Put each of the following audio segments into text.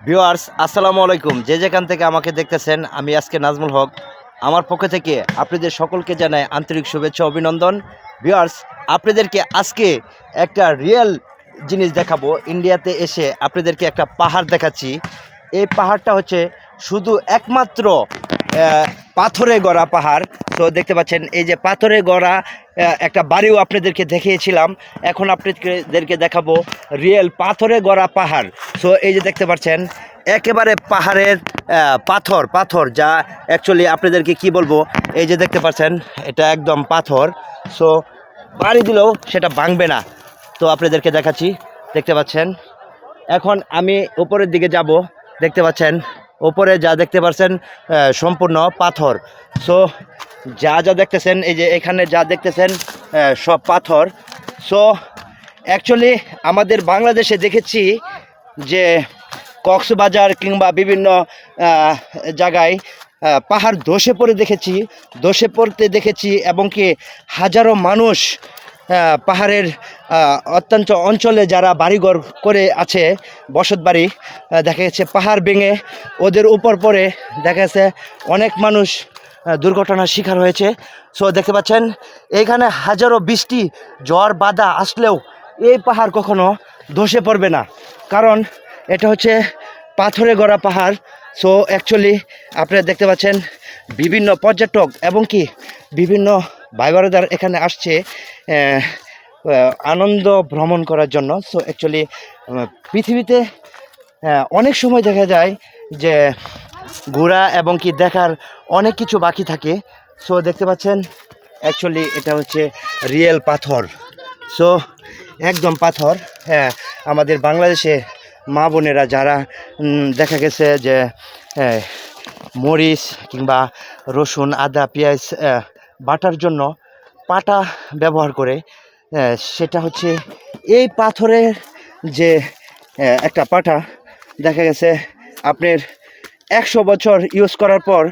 Viewers আসসালামু আলাইকুম, যে যেখান থেকে আমাকে দেখতেছেন, আমি আজকে নাজমুল হক। আমার পক্ষ থেকে আপনাদের সকলকে জানাই আন্তরিক শুভেচ্ছা অভিনন্দন। ভিউয়ার্স, আপনাদেরকে আজকে একটা রিয়েল জিনিস দেখাবো। ইন্ডিয়াতে এসে আপনাদেরকে একটা পাহাড় দেখাচ্ছি। এই পাহাড়টা হচ্ছে শুধু একমাত্র পাথরে গড়া পাহাড়। তো দেখতে পাচ্ছেন এই যে পাথরে গড়া একটা বাড়িও আপনাদেরকে দেখিয়েছিলাম, এখন আপনাদেরকে দেখাবো রিয়েল পাথরে গড়া পাহাড়। সো এই যে দেখতে পাচ্ছেন একেবারে পাহাড়ের পাথর পাথর, যা অ্যাকচুয়ালি আপনাদেরকে কি বলবো, এই যে দেখতে পাচ্ছেন এটা একদম পাথর। সো বাড়ি দিলেও সেটা ভাঙবে না। তো আপনাদেরকে দেখাচ্ছি, দেখতে পাচ্ছেন। এখন আমি উপরের দিকে যাব, দেখতে পাচ্ছেন উপরে যা দেখতে পাচ্ছেন সম্পূর্ণ পাথর। সো যা যা দেখতেছেন, এই যে এখানে যা দেখতেছেন সব পাথর। সো অ্যাকচুয়ালি আমাদের বাংলাদেশে দেখেছি যে কক্সবাজার কিংবা বিভিন্ন জায়গায় পাহাড় ধসে পড়ে দেখেছি এবং কি হাজারো মানুষ পাহাড়ের অত্যন্ত অঞ্চলে যারা বাড়িঘর করে আছে, বসত বাড়ি, দেখা গেছে পাহাড় ভেঙে ওদের উপর পড়ে দেখা গেছে অনেক মানুষ দুর্ঘটনার শিকার হয়েছে। সো দেখতে পাচ্ছেন এইখানে হাজারো বৃষ্টি ঝড় বাদা আসলেও এই পাহাড় কখনো ধসে পড়বে না, কারণ এটা হচ্ছে পাথরে গড়া পাহাড়। সো অ্যাকচুয়ালি আপনারা দেখতে পাচ্ছেন বিভিন্ন পর্যটক এবং কি বিভিন্ন ভাই বোনেরা এখানে আসছে আনন্দ ভ্রমণ করার জন্য। সো অ্যাকচুয়ালি পৃথিবীতে অনেক সময় দেখা যায় যে ঘোরা এবং কি দেখার অনেক কিছু বাকি থাকে। সো দেখতে পাচ্ছেন অ্যাকচুয়ালি এটা হচ্ছে রিয়েল পাথর। সো একদম পাথর। হ্যাঁ, আমাদের বাংলাদেশে মা বোনেরা যারা দেখা গেছে যে মরিচ কিংবা রসুন আদা পেঁয়াজ বাটার জন্য পাটা ব্যবহার করে, সেটা হচ্ছে এই পাথরের যে একটা পাটা, দেখা গেছে আপনার 100 বছর ইউজ করার পর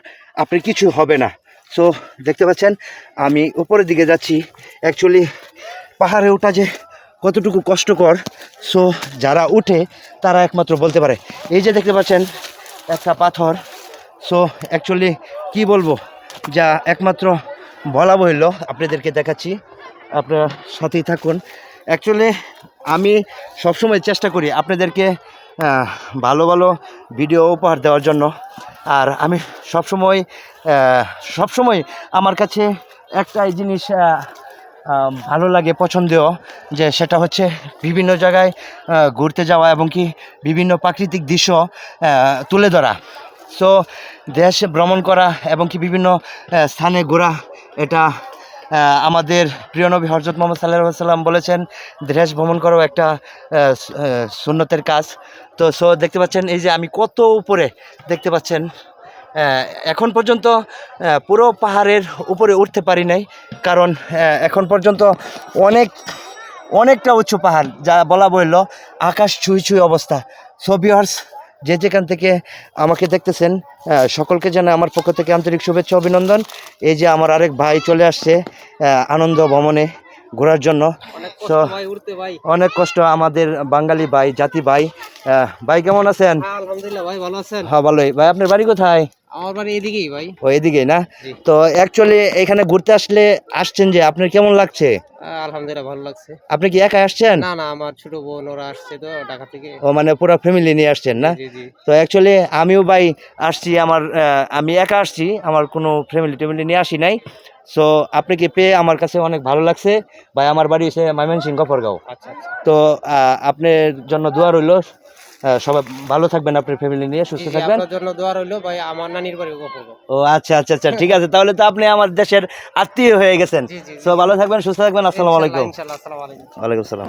আপনার কিছু হবে না। সো দেখতে পাচ্ছেন আমি উপরের দিকে যাচ্ছি। অ্যাকচুয়ালি পাহাড়ে ওঠা যে কতটুকু কষ্টকর, সো যারা উঠে তারা একমাত্র বলতে পারে। এই যে দেখতে পাচ্ছেন একটা পাথর। সো অ্যাকচুয়ালি কি বলবো, যা একমাত্র বলা বলল আপনাদেরকে দেখাচ্ছি, আপনারা সাথেই থাকুন। অ্যাকচুয়ালি আমি সবসময় চেষ্টা করি আপনাদেরকে ভালো ভালো ভিডিও উপহার দেওয়ার জন্য। আর আমি সবসময় আমার কাছে একটাই জিনিস ভালো লাগে, পছন্দীয়, যে সেটা হচ্ছে বিভিন্ন জায়গায় ঘুরতে যাওয়া এবং কি বিভিন্ন প্রাকৃতিক দৃশ্য তুলে ধরা। সো দেশ ভ্রমণ করা এবং কি বিভিন্ন স্থানে ঘোরা, এটা আমাদের প্রিয় নবী হযরত মুহাম্মদ সাল্লাল্লাহু আলাইহি ওয়াসাল্লাম বলেছেন দেশ ভ্রমণ করাও একটা সুন্নতের কাজ। তো সো দেখতে পাচ্ছেন এই যে আমি কত উপরে, দেখতে পাচ্ছেন এখন পর্যন্ত পুরো পাহাড়ের উপরে উঠতে পারি নাই, কারণ এখন পর্যন্ত অনেকটা উঁচু পাহাড়, যা বলা বলল আকাশ ছুঁই ছুঁই অবস্থা। সো ভিউয়ার্স, যে যেখান থেকে আমাকে দেখতেছেন সকলকে জানাই আমার পক্ষ থেকে আন্তরিক শুভেচ্ছা অভিনন্দন। এই যে আমার আরেক ভাই চলে আসছে আনন্দ ভ্রমণে ঘোরার জন্য। তো অনেক কষ্ট আমাদের বাঙালি ভাই, জাতি ভাই। ভাই কেমন আছেন? আলহামদুলিল্লাহ ভাই, ভালো আছেন? হ্যাঁ ভালোই। ভাই আপনার বাড়ি কোথায়? আমার বাড়ি এদিকেই ভাই। ও এদিকেই না? তো অ্যাকচুয়ালি এখানে ঘুরতে আসছেন, যে আপনার কেমন লাগছে? আলহামদুলিল্লাহ ভালো লাগছে। আপনি কি একা আসছেন? না না, আমার ছোট বোন ওরা আসছে তো ঢাকা থেকে। ও মানে পুরো ফ্যামিলি নিয়ে আসছেন না? জি জি। তো অ্যাকচুয়ালি আমিও ভাই আসছি, আমি একা আসছি, আমার কোনো ফ্যামিলি নিয়ে আসি নাই। সো আপনাকে পেয়ে আমার কাছে অনেক ভালো লাগছে ভাই। আমার বাড়ি হচ্ছে ময়মনসিংহ গফরগাঁও। আচ্ছা আচ্ছা। তো আপনার জন্য দোয়া রইল, সবাই ভালো থাকবেন, আপনার ফ্যামিলি নিয়ে সুস্থ থাকবেন। আপনার জন্য দোয়া রইলো ভাই, আমার নানির বাড়ি গফরগাঁও। ও আচ্ছা আচ্ছা আচ্ছা, ঠিক আছে, তাহলে তো আপনি আমার দেশের আত্মীয় হয়ে গেছেন। জি জি। সো ভালো থাকবেন, সুস্থ থাকবেন। আসসালামু আলাইকুম। ইনশাআল্লাহ। আসসালামু আলাইকুম। ওয়ালাইকুম আসসালাম।